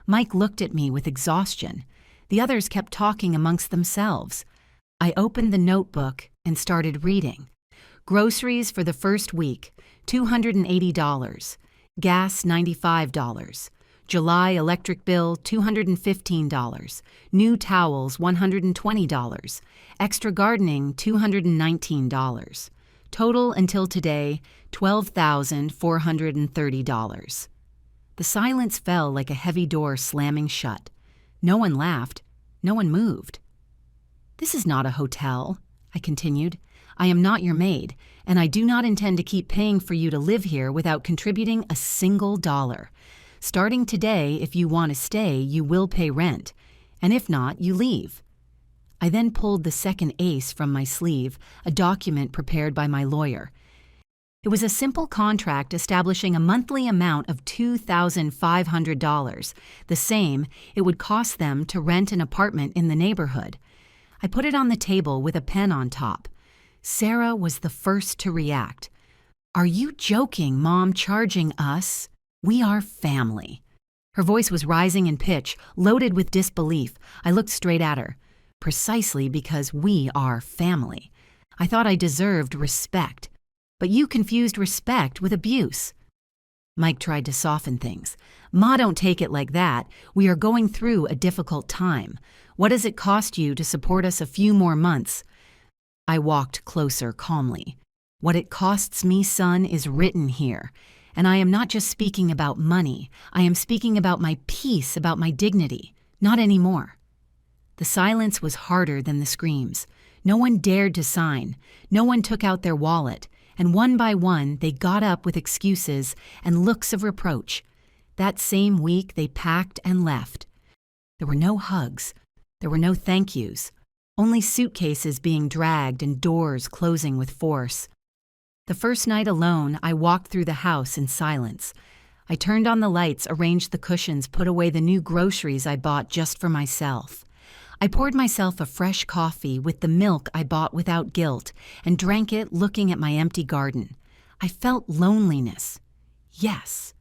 Mike looked at me with exhaustion. The others kept talking amongst themselves. I opened the notebook and started reading. Groceries for the first week, $280. Gas, $95. July electric bill, $215. New towels, $120. Extra gardening, $219. Total until today, $12,430. The silence fell like a heavy door slamming shut. No one laughed. No one moved. "This is not a hotel," I continued. "I am not your maid, and I do not intend to keep paying for you to live here without contributing a single dollar. Starting today, if you want to stay, you will pay rent, and if not, you leave." I then pulled the second ace from my sleeve, a document prepared by my lawyer. It was a simple contract establishing a monthly amount of $2,500, the same it would cost them to rent an apartment in the neighborhood. I put it on the table with a pen on top. Sarah was the first to react. "Are you joking, Mom, charging us? We are family." Her voice was rising in pitch, loaded with disbelief. I looked straight at her. "Precisely because we are family. I thought I deserved respect. But you confused respect with abuse." Mike tried to soften things. "Ma, don't take it like that. We are going through a difficult time. What does it cost you to support us a few more months?" I walked closer calmly. "What it costs me, son, is written here. And I am not just speaking about money. I am speaking about my peace, about my dignity. Not anymore." The silence was harder than the screams. No one dared to sign. No one took out their wallet. And one by one, they got up with excuses and looks of reproach. That same week, they packed and left. There were no hugs. There were no thank yous. Only suitcases being dragged and doors closing with force. The first night alone, I walked through the house in silence. I turned on the lights, arranged the cushions, put away the new groceries I bought just for myself. I poured myself a fresh coffee with the milk I bought without guilt and drank it looking at my empty garden. I felt loneliness. Yes,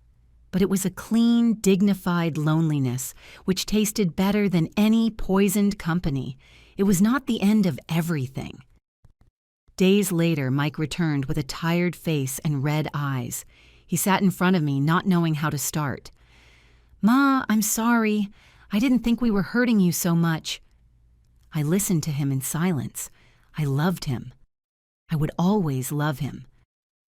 but it was a clean, dignified loneliness which tasted better than any poisoned company. It was not the end of everything. Days later, Mike returned with a tired face and red eyes. He sat in front of me, not knowing how to start. "Ma, I'm sorry. I didn't think we were hurting you so much." I listened to him in silence. I loved him. I would always love him.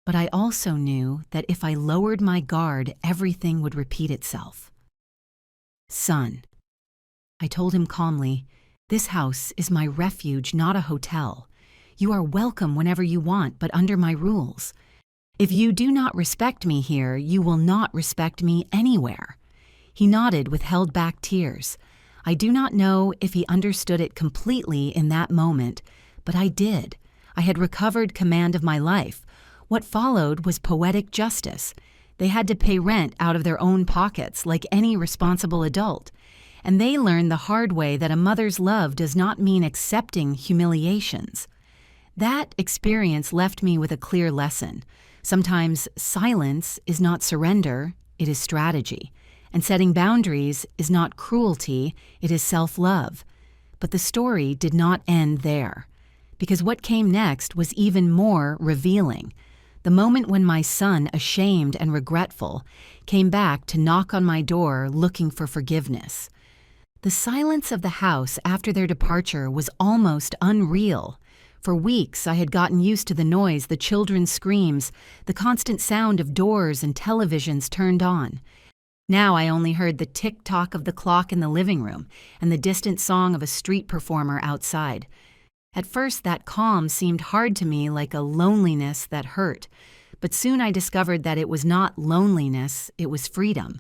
But I also knew that if I lowered my guard, everything would repeat itself. "Son, I told him calmly, "This house is my refuge, not a hotel. You are welcome whenever you want, but under my rules. If you do not respect me here, you will not respect me anywhere." He nodded with held-back tears. I do not know if he understood it completely in that moment, but I did. I had recovered command of my life. What followed was poetic justice. They had to pay rent out of their own pockets like any responsible adult. And they learned the hard way that a mother's love does not mean accepting humiliations. That experience left me with a clear lesson. Sometimes silence is not surrender, it is strategy. And setting boundaries is not cruelty, it is self-love. But the story did not end there, because what came next was even more revealing. The moment when my son, ashamed and regretful, came back to knock on my door looking for forgiveness. The silence of the house after their departure was almost unreal. For weeks I had gotten used to the noise, the children's screams, the constant sound of doors and televisions turned on. Now I only heard the tick-tock of the clock in the living room and the distant song of a street performer outside. At first that calm seemed hard to me, like a loneliness that hurt. But soon I discovered that it was not loneliness, it was freedom.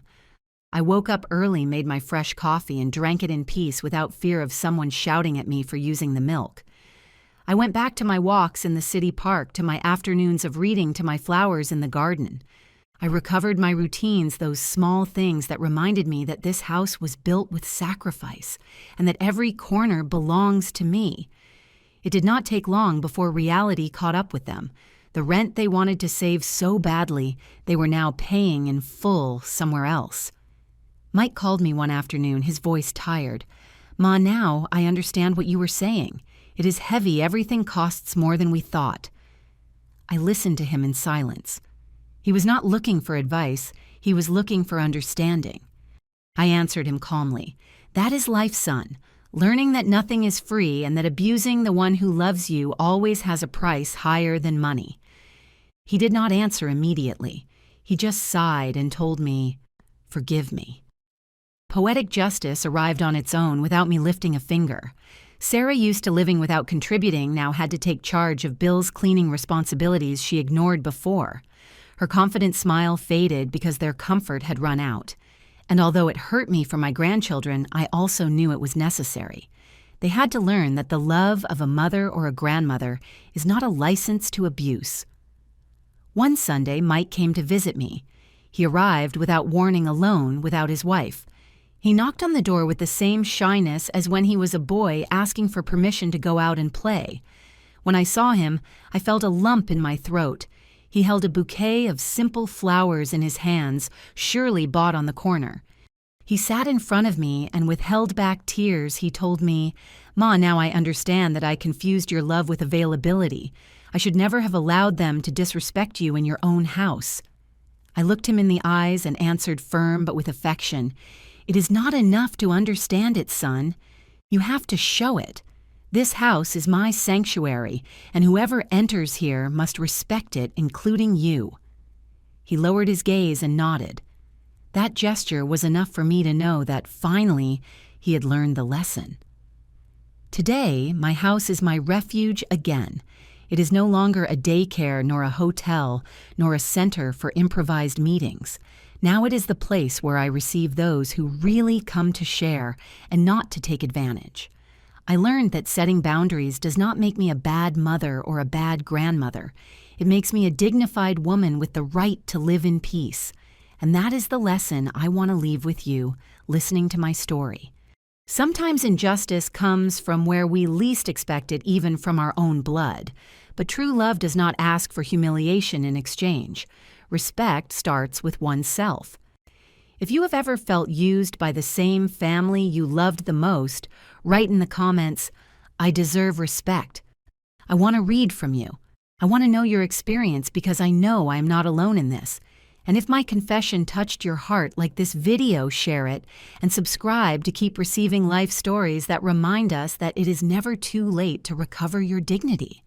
I woke up early, made my fresh coffee, and drank it in peace without fear of someone shouting at me for using the milk. I went back to my walks in the city park, to my afternoons of reading, to my flowers in the garden. I recovered my routines, those small things that reminded me that this house was built with sacrifice and that every corner belongs to me. It did not take long before reality caught up with them. The rent they wanted to save so badly, they were now paying in full somewhere else. Mike called me one afternoon, his voice tired. "Ma, now I understand what you were saying. It is heavy, everything costs more than we thought." I listened to him in silence. He was not looking for advice, he was looking for understanding. I answered him calmly, "That is life, son. Learning that nothing is free and that abusing the one who loves you always has a price higher than money." He did not answer immediately. He just sighed and told me, "Forgive me." Poetic justice arrived on its own without me lifting a finger. Sarah, used to living without contributing, now had to take charge of Bill's cleaning responsibilities she ignored before. Her confident smile faded because their comfort had run out. And although it hurt me for my grandchildren, I also knew it was necessary. They had to learn that the love of a mother or a grandmother is not a license to abuse. One Sunday, Mike came to visit me. He arrived without warning, alone, without his wife. He knocked on the door with the same shyness as when he was a boy asking for permission to go out and play. When I saw him, I felt a lump in my throat. He held a bouquet of simple flowers in his hands, surely bought on the corner. He sat in front of me, and with held-back tears, he told me, "Ma, now I understand that I confused your love with availability. I should never have allowed them to disrespect you in your own house." I looked him in the eyes and answered firm but with affection, "It is not enough to understand it, son. You have to show it. This house is my sanctuary, and whoever enters here must respect it, including you." He lowered his gaze and nodded. That gesture was enough for me to know that finally he had learned the lesson. Today, my house is my refuge again. It is no longer a daycare, nor a hotel, nor a center for improvised meetings. Now it is the place where I receive those who really come to share and not to take advantage. I learned that setting boundaries does not make me a bad mother or a bad grandmother. It makes me a dignified woman with the right to live in peace. And that is the lesson I want to leave with you, listening to my story. Sometimes injustice comes from where we least expect it, even from our own blood. But true love does not ask for humiliation in exchange. Respect starts with oneself. If you have ever felt used by the same family you loved the most, write in the comments, "I deserve respect." I want to read from you. I want to know your experience because I know I am not alone in this. And if my confession touched your heart like this video, share it and subscribe to keep receiving life stories that remind us that it is never too late to recover your dignity.